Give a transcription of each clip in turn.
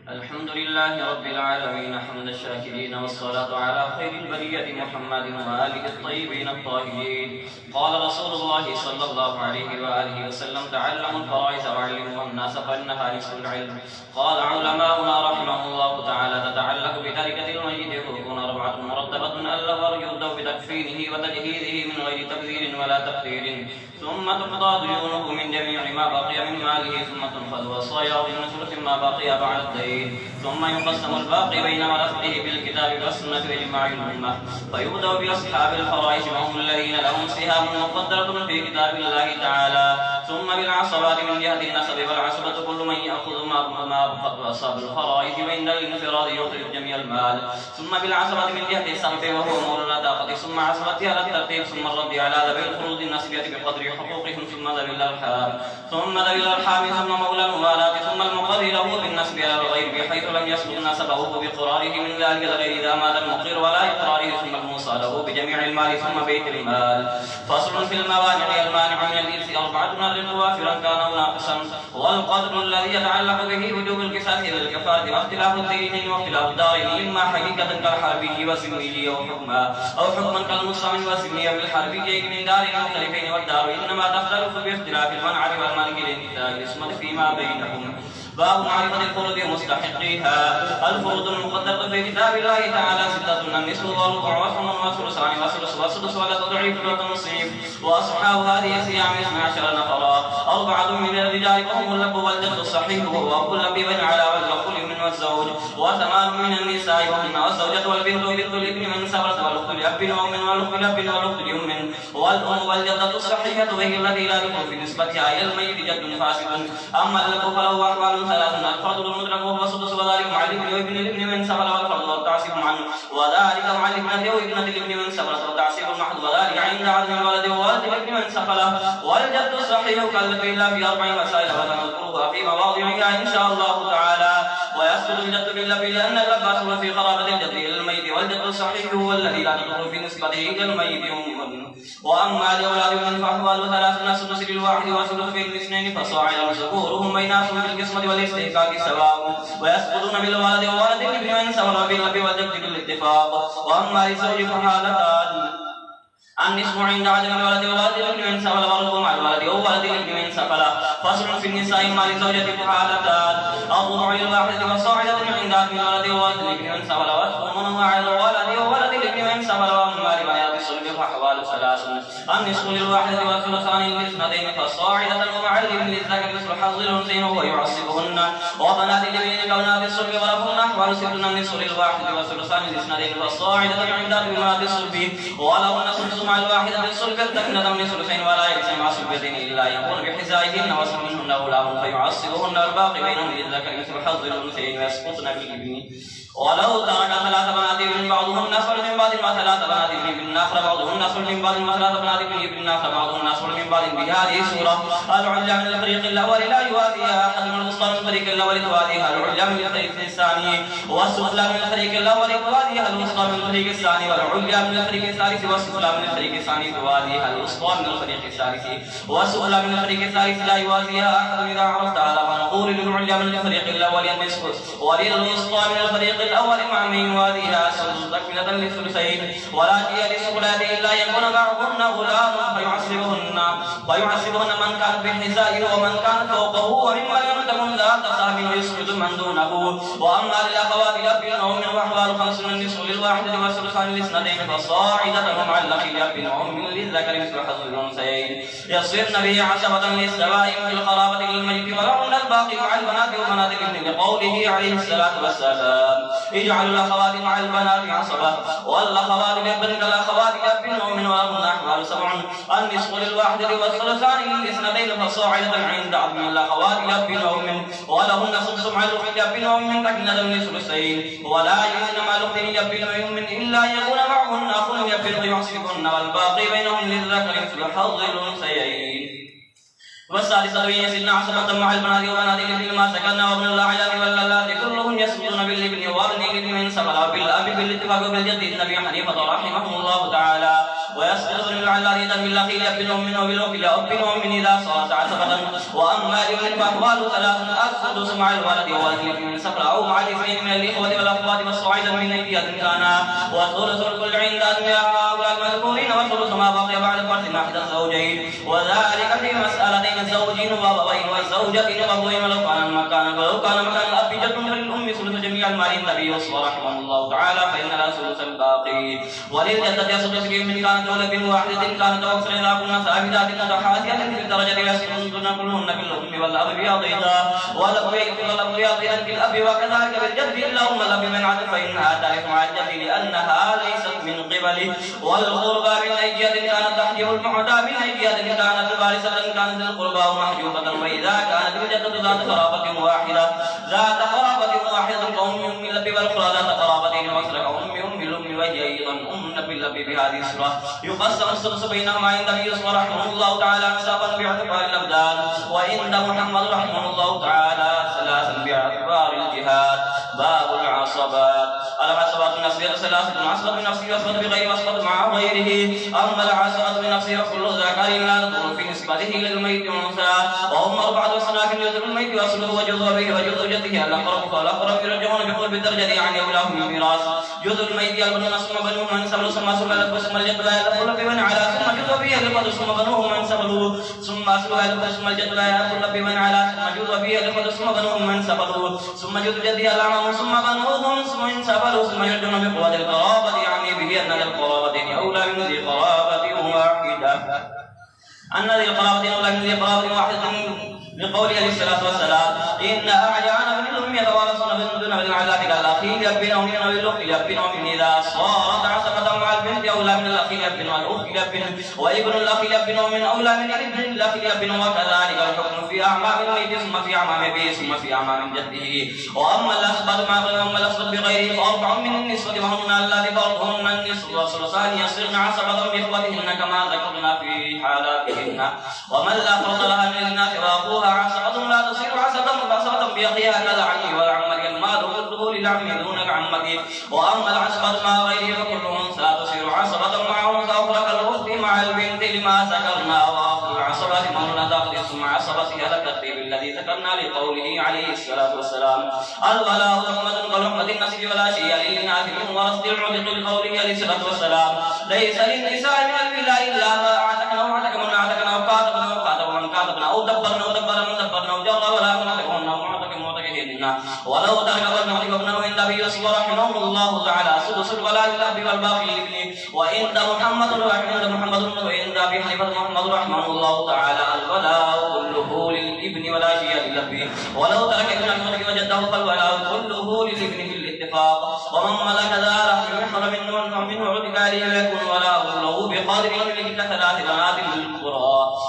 الحمد لله رب العالمين حمد الشاكرين، والصلاة على خير البرية محمد وآله الطيبين الطاهرين. قال رسول الله صلى الله عليه وآله وسلم: تعلموا الفرائض وعلموا الناس فإنها نصف العلم. قال علماؤنا رحمه الله تعالى: تتعلق بتركة الميت حقوق 4 مرتبة: الأول يبدأ بتكفينه وتجهيزه من غير تبذير ولا تقدير، ثم تقضى ديونه من جميع ما بقي من ماله، ثم تنفذ وصاياه من ثلث ما بقي بعد الدين، ثم يقسم الباقي بين ورثته بالكتاب والسنة وإجماع الأمة. فيبدأ بأصحاب الفرائض وهم الذين لهم سهام مقدرة في كتاب الله تعالى، ثم بالعصبات من جهة النسب، والعصبة كل من يأخذ ما أصاب الفرائض وعند الانفراد يخرج جميع المال، ثم بالعصبة من جهة السبب وهو مولى العتاقة، ثم عصبتها على الترتيب، ثم الرد على ذوي الفروض النسبية بقدر حقوقهم، ثم ذوي الأرحام، ثم مولى الموالاة، ثم المقر له بالنسب على الغير بحيث لم يسبق نسبه بقراره من ذلك الغير إذا مات المقر ولا إقراره، ثم الموصى له بجميع المال، ثم بيت المال. فصل في الموانع: المانع من الإرث 4: الرق وافرا كان أو ناقصا، والقدر الذي يتعلق به وجوب القصاص والكفارة، واختلاف الدين واختلاف الدارين، إما حقيقة كالحربي وسمي أو حكما كالمسلم وسمي بالحربيين من دار مختلفين، والدار إنما تختلف باختلاف المنع والمالك لانتهاء الاسمة فيما بينهم. باب معرفة الفروض ومستحقيها: الفروض المقدرة في كتاب الله تعالى 6: النصف والربع والثمن والثلثان والسدس والتضعيف والتنصيف، وأصحاب هذه صيام 12 نفرا: 4 من الرجال وهم الأب والجد الصحيح وهو أبو الأب والعلا والأخ الابن والزوج، و8 من النساء وهن الزوجة والبنت وبنت الابن من سبرة، والأخت لأب وأم والأخت لأب والأخت لأم، والأم والجدة الصحيحة وهي التي لا تكون في نسبتها إلى الميت جد فاسد. أما الأب فله أحوال 3: الفرد المدرك وهو السدس، وذلك مع الابن وابن الابن من سبل، والفرد والتعصيب عنه، وذلك مع الابنة وابنة الابن من سبل، والتعصيب المحض، وذلك عند عدم الولد وولد الابن من سبل. والجد الصحيح كالذكر إلا في 4 مسائل وسنذكرها في مواضعها إن شاء الله تعالى. ويسقط الجد بالأب لأن الأب أصل في قرابة الجد إلى الميت، والجد الصحيح هو الذي لا تدخل في نسبته إلى الميت. وأما لأولاد من فأحوال 3: السدس للواحد والثلث للاثنين فصاعدا، ذكورهم بيناتهم بالقسمة والاستحقاق سواء، ويسقطون بالولد وولد الابن من سواء بالأب والجد بالاتفاق. وأما للزوج فحالتان: النصف عند عدم الولد وولد الابن من سفل، والربع مع الولد وولد الابن من سفل. فصل في النساء: ما للزوجة فحالتان: الربع للواحدة والصاعدة عند عدم الولد وولد الابن من سفل، والثمن مع الولد وولد الابن من سفل. وأما لبنات الصلب فأحوال 3: النصف للواحدة والثلثان للاثنتين فالصاعدة، ومع الابن للذكر مثل حظ الأنثيين وهو يعصبهن. وبنات الابن كبنات الصلب ولهن أحوال 6: النصف للواحدة والثلثان للاثنتين فالصاعدة عند بنات الصلب، ولهن سدس مع الواحدة بالصلب التكنة من ثلثين، ولا يجزم مع صلبتين إلا يكون بحزائهن وصلهن أولاد فيعصبهن، الباقي بينهم للذكر مثل حظ الأنثيين ويسقطن بالابن. ولو ترك 3 بنات ابن بعضهن أصل من بعض، و3 بنات ابن آخر بعضهن أصل من بعض، و3 بنات ابن آخر بعضهن أصل من بعض. بهذه الصورة العليا من الفريق الأول لا يوازيها أحد من الوسطى من الفريق الأول توازيها العليا من الفريق الثاني، والسفلى من الفريق الأول توازيها الوسطى من الفريق الثاني، والعليا من الفريق الثالث، والسفلى من الفريق الثاني توازيها الوسطى من الفريق الثالث، والسفلى من الفريق الثالث لا يوازيها أحد. إذا عرفت هذا فنقول للعليا من الفريق الأول النصف، وللوسطى من الفريق الأول مع من يوازيها سدس تكملة للثلثين. ولا جي للسفلى إلا يكون بعضهن غلام فيعصبهن من كان في حذائه ومن كان فوقه، وممن لم تكن ذات صاحب يسقط من دونه. وأما للأخوات لأب وأم وأحوال 5: النصف للواحدة والثلثان للاثنتين فصاعدة، ومع الأخ لأب وأم للذكر مثل حظ الأنثيين، يصيرن به عصبة للسوائم في القرابة للميت، ولهن الباقي مع البنات وبنات الابن، لقوله عليه الصلاة والسلام: اجعلوا الأخوات مع البنات عصبة، والأخوات لأب كالأخوات لأب وأم، ولهن أحوال 7: النصف للواحدة والثلثان للاثنتين فصاعدة عند عدم الأخوات لأب وأم، ولهن سدس مع الأخت لأب وأم تكملة للثلثين. ولا يجوز مع الأخت لأب وأم إلا يكون معهن أخ لأب ويعصبهن، والباقي بينهم للذكر مثل حظ الأنثيين. والسادسة: يسن عصبة مع البنات وبنات الابن ما سكن، وابن الأعيان واللالات كلهم يسقطون بالابن وابن الابن من سبل، وبالأب بالاتفاق وبالجد النبي حنيفة رحمه الله تعالى. ويسقط العلال إذا بالأخيل ابن أم وبالأخيل ابن أم إذا صارت عصبة. وأما الابن فأحوال ثلاث: السدس مع الولد ووالد من سفر أو مع الاثنين من الإخوة والأخوات والصاعدا من أيدية كان، وثلث الكل عند هؤلاء المذكورين، وثلث ما بقي بعد فرد أحد الزوجين، وذلك في مسألتين: الزوجين وأبوين والزوجتين وأبوين. ولو كان مكان الأب جد فللأم ثلث جميع المال. النبي صلى رحمه الله تعالى فإن لا ثلث الباقي. وللجدة سدس من كانت ولد واحدة كانت أكثر إذا كنا ثابتات متحاسيات في الدرجة يسكن كلهن بالأم والأب بيضيضا، والأب بيضيضا بالأب، وكذلك بالجد إلا أم الأب من عدل فإنها ترث مع الجد لأنها ليست من قبله. والقربى من أيدية كانت تحجب المعدى من أيدية كانت وارثة كانت القربى محجوبة. وإذا كانت الجدة ذات قرابة واحدة كأم أم الأب، والأخرى ذات قرابتين وأكثر كأم الأم، وهي أيضا أم بالأب بهذه الصورة. يقسم السدس بينهما عند النبي رحمه الله تعالى نسابا باعتبار الأبدان، وعند محمد رحمه الله تعالى ثلاثا باعتبار الجهاد. باب العصبات. العصبات من نفسه ثلاثة: عصبة من نفسه وعصبة بغيره وعصبة مع غيره. أما العصبة من نفسه فكل ذكر لا تدخل في نسبته للميت أنثى، وهم أربعة أصناف: جزء الميت وأصله وجزء أبيه وجزء جده. الأقرب فالأقرب يرجعون بقرب الدرجة يعني أولاهم بالميراث. جزء الميت يلبنون ثم بنوه من سبلوا ثم الأب ثم الجد لا يلبن بمن على، ثم جزء أبيه يلبن ثم بنوه من سبلوا ثم أصله يلبن ثم الجد لا يلبن بمن على، ثم جزء أبيه يلبن ثم بنوه من سبلوا ثم جزء جده الأعمام ثم بنوه ثم سبلوا ثم يرجعون بقوة القرابة يعني به أن القرابة أولى من ذي قرابة واحدة. أن ذي القرابة أولى من ذي قرابة واحدة لقوله عليه الصلاة والسلام: إن أعجان من الأم يتوارثون من دون من العلاق كالأخيل يبن أو من الأخ يبن أو إذا صارت عصبة مع البنت أولى من الأخيل يبن والأخ يبن، وابن الأخيل يبن من أولى من ابن الأخيل يبن. وكذلك الحكم في أعمام الميت ثم في أعمام أبيه ثم في أعمام جده. وأما الأسباب مع غيره وأما الأسباب بغيره فأربع من النسوة وهن اللاتي فرضهن النصف والثلثان يصيرن عصبة بإخوتهن كما ذكرنا في حالاتهن. ومن لا فرض لها من الناس وأخوها عصبة لا تصير عصبة بأخيها كالعم والعمة المال كله للعم دون العمة. وأما العصبة مع غيره فكل أنثى تصير عصبة مع أنثى أخرى كالأخت مع البنت لما ذكرنا. وأخو العصبة من تخلص مع عصبتها كالترتيب الذي ذكرنا لقوله عليه الصلاة والسلام: الولاء ضمة كلحمة النسب ولا شيء للإناث من ورث العتق لقوله عليه الصلاة والسلام: ليس للنساء من الولاء إلا ما أعتقنا وأعتقنا وأعتقنا وكاتبنا وكاتبنا من كاتبنا أو دبرنا ودبرنا من دبرنا وجر ولا معتقنا ومعتق معتقهن. ولو ترك ابن ابنه عند النبي صلى رحمه الله تعالى سدس الولاء للأب والباقي للابن. وعند محمد وعند أبي حنيفة محمد رحمه الله تعالى الولاء كله للابن ولا شيء للأب. ولو ترك ابن ابنه وجده فالولاء كله للابن بالاتفاق. ومن ملك ذا رحم منه عتق عليه ويكون ولاؤه له بقدر ملك 3 بنات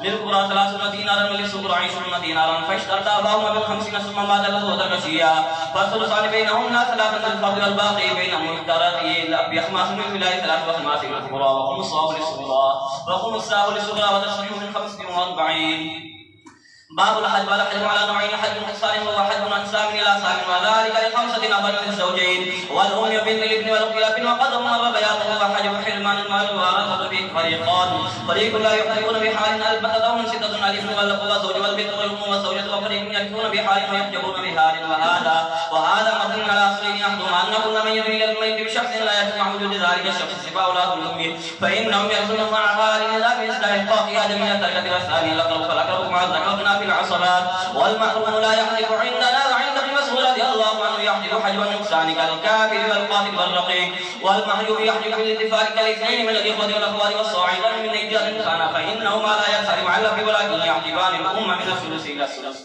للقرى 30 دينارا وللصغرى 20 دينارا. فاشترط أباهما ب50 ثم مات له وتركشيا فالثلثان بينهن 3 للفرد والباقي بينهم التراتي الأب 5 للولاية 3 و5 للقرى وخمسه للصغرى وتسريح من 45. باب الحج. والحج على نوعين: حج حصان وحج انسام الى سام، وذلك ل5 نفر للزوجين والام بنت الابن والاخت. وقد مر بيانه. وحج حرمان المال والورثه فيه فريق لا يحجبون بحال البتة وهم 6: الابن والاخ والزوج والبنت والام والزوجة. وفريق يحجبون بحال ويحجبون بحال. وهذا مبني على اصلين: احدهما ان كل من يدري الميت بشخص لا يسمع وجود ذلك الشخص سوى اولاد الام فانهم يحصلون مع حال اذا باستحقاق ادم التركه. والثاني الاقرب فالاقرب مع ذكرنا في العصبات. والمحروم لا يحلف عندنا وعند ابن مسعود رضي الله عنه يحلف حجب النقصان كالكافر والقاتل والرقيق. والمحجوب يحلف بالاتفاق كالاثنين من الاخوه والاخوات والصاعدين من ايجاد كان فانهما لا يسأل مع الاب ولكن يحجبان الامه من الثلث الى الثلث.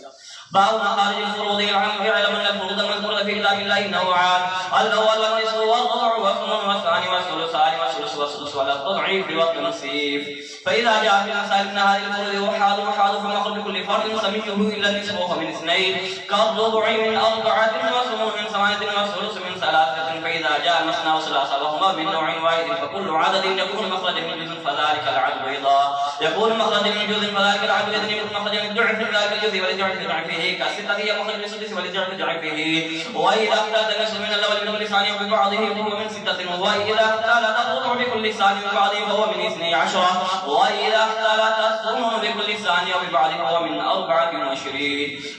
باب مخارج الفروض. يعلم ان الفروض المذكوره في كتاب الله نوعان: الاول والنصف والربع والثمن والثاني والثلثان والثلث والسدس والتضعيف والتنصيف. فاذا جاء في المسائل من هذه الفروض وحاد فمخرج كل فرد سميه الا النصف وهو من 2 كالربع من 4 والثمن من 8 والثلث من 3. فاذا جاء مثنى وثلاثه وهما من نوع واحد فكل عدد يكون مخرجا من جزء فذلك العدد ايضا. يكون مخرج من جزء فذلك العدل يدني مخرج من ضعف فذلك الجزء ولضعف ضعفه كالستة هي مخرج من سدس ولضعف ضعفه. وإذا اختلت النصف من الأول من كل ثاني وببعضه فهو من 6 وإذا اختلت الربع بكل ثاني وببعضه فهو من 12 وإذا اختلت الثمن بكل ثاني وببعضه فهو من 24.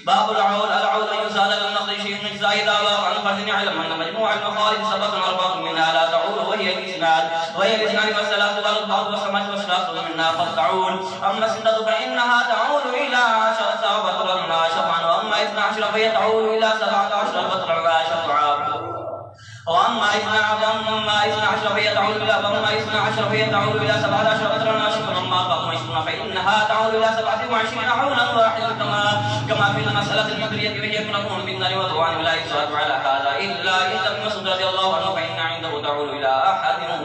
باب العول أن يزال للنقل شيء من أجزاء إذا باق عن فرد يعلم أن مجموع المخارج 7 منها لا تعول وهي الإسناد والثلاث والأربعة والخمسة والثلاث منها قد تعول. أما الستة فإنها تعول إلى 10 بطلا شفعا وأما 12 فهي تعول إلى 17 بطلا شفعا وأما 12 فهي تعود إلى 17 بطلا شفعا وأما 24 فإنها تعود إلى 27 عولا واحدا كما في المسألة المدرية وهي منهم بالنار والروان ولا يسأل على هذا إلا إن ابن مسعود رضي الله عنه فإن عنده تعود إلى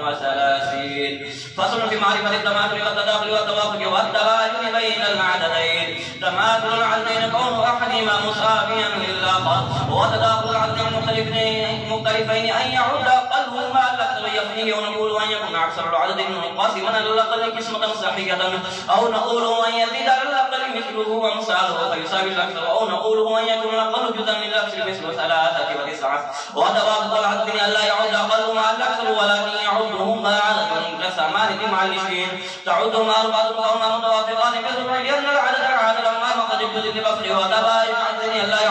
31. فصل في معرفة التماثل والتداخل والتوافق والتباين بين العددين. تماثل العددين كون أحدهما مساويا للآخر وتداخل العددين مختلفين أن يعد أقلهما الأكثر يفنيه ونقول أن يكون أكثر العدد منقسما الأقل قسمة صحية أو نقول أن يزيد على الأقل مثله ومثاله فيساوي الأكثر أو نقول أن يكون الأقل جزءا من الأكثر مثل 3 و9. وتوافق العددين أن لا يعد أقلهما الأكثر ولكن يعدهما عدد كثمان مع 20 تعدهما 4 فهما متوافقان بالربع لأن العدد عادل ما مخرج الجزء بفضل وتباين العددين أن لا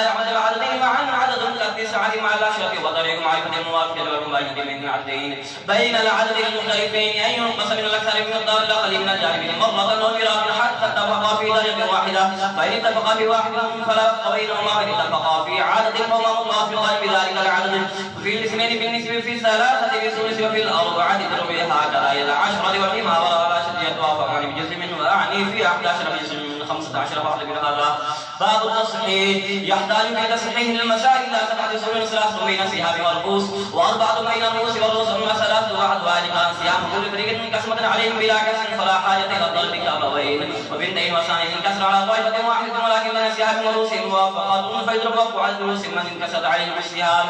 يعد العددين معا عدد كالتسعة مع العشرة. وطريق معرفة الموافقة والمباينة بين العددين بين العددين المختلفين أن ينقص من الأكثر بمقدار الأقل من الجانبين مرة ومرة حتى اتفقا في درجة واحدة فإن اتفقا في واحد فلا فرق بينهما وإن اتفقا في عدد فهما متوافقان بذلك العدد في الاثنين بالنسبة في 3 بالثلث وفي 4 بربع هكذا إلى 10 وفيما وراء العشرة يتوافقان بجزء منه وأعني في 11 بجزء من 15 واحد من هذا. باب التصحيح يحتاج في تصحيح المسائل إلى 7 سنين 3 بين السهام والرؤوس و4 بين الرؤوس والرؤوس أما 3 وعد ذلك عن سهام كل فريق منقسمة عليهم بلا كسر فلا حاجة إلى الضرب كأبوين وبنتين وثانيين كسر على طائفة واحدة ولكن من السهام والرؤوس موافقات فيضرب وقع الرؤوس من انكسرت عليهم السهام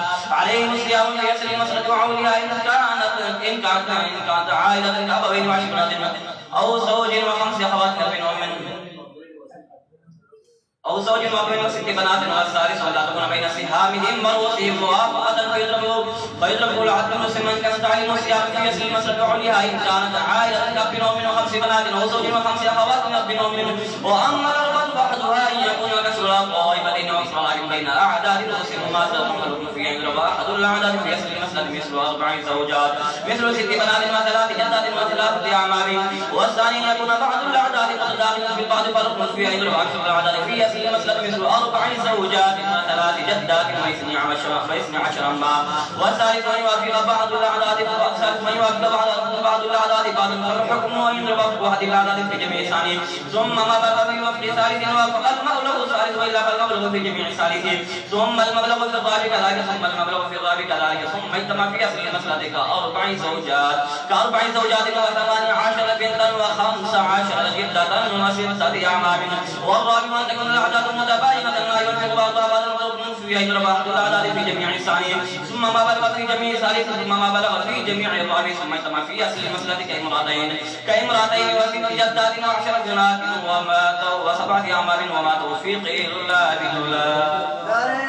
في يسر المسألة وعولها إن كانت عائلة كأبوين وعشرة أو زوج و5 أخوات أو زوج وابن و6 بنات والثالث ولا تكون بين سهامهم ورؤوسهم موافقة فيضرب العدل مسلما كانت عليهم السهام في يسر المسألة وعليها إن كانت عائلة كابن و5 بنات أو زوج و5 أخوات كابن وأما الأربعة فأحدها أن يكون كسر طائفتين وأكثر لكن بين أعداد رؤوسهم ما تكون الحكم فيه يضرب أحد الأعداد في يسر المسألة مثل 4 زوجات مثل 6 بنات و3 جدات و3 أعمام والثاني يكون بعض الأعداد قد داخل في بعض فرق فيه يضرب أكثر الأعداد في يسر المسألة مثل 4 زوجات و3 جدات و12 أمام والثالث من يوافق بعض الأعداد والثالث من يوافق بعض الأعداد بعض الحكم ويضرب واحد الأعداد في جميع ثاني ثم ما بلغ في وفق ثالث وافق المبلغ ثالث وإلا فالمبلغ في جميع ثالث ثم المبلغ في الرابع كذلك ثم اجتمع في أصل المسألة كأربع زوجات و18 بنتا و15 جدة و6 أعمام والرابع أن تكون الأعداد متباينة لا يوافق بعضها بعضا فيها يضرب أحد الأعداد في جميع ثاني ثم ما بلغ في جميع ثالث ثم ما بلغ في جميع الرابع ثم اجتمع في أصل المسألة كامرأتين و6 جدات و10 بنات و7 أعمام وما توفيق إلا بالله.